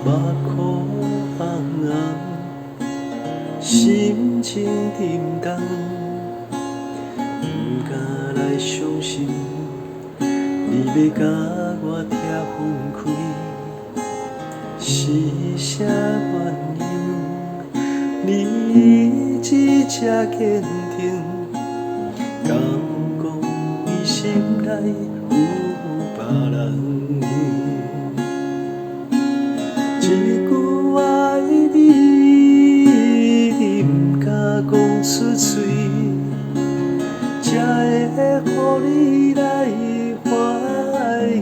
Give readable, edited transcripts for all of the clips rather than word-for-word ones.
目眶红红，心情沉重，不敢来相信，你要甲我拆分开，是啥原因？你一直坚定，敢讲你心内有别人？一句爱你，你不敢讲出嘴，才会予你来怀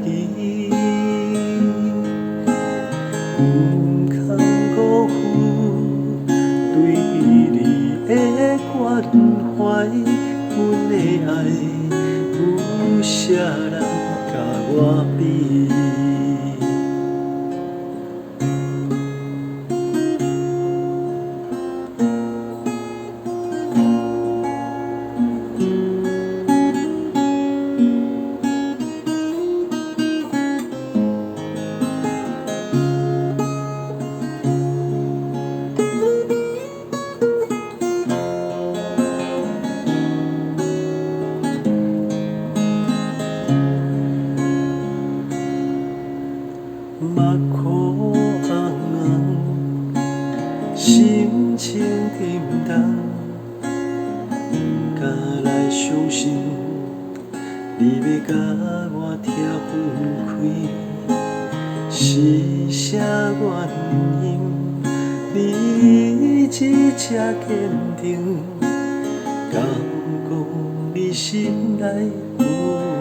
疑。不通辜负对你的关怀，阮的爱有啥人甲我比？目眶红红，心情沉重，不敢来相信，你要甲我拆分开，是啥原因？你一直坚定，敢讲你心内有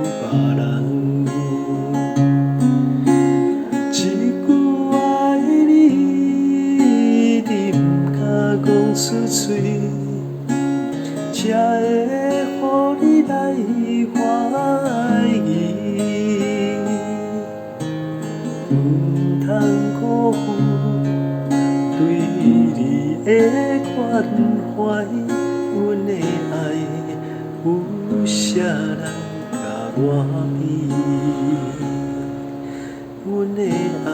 别人？出嘴，才会予你来怀疑。不通辜负对你的关怀，阮的爱有啥人甲我比？阮的爱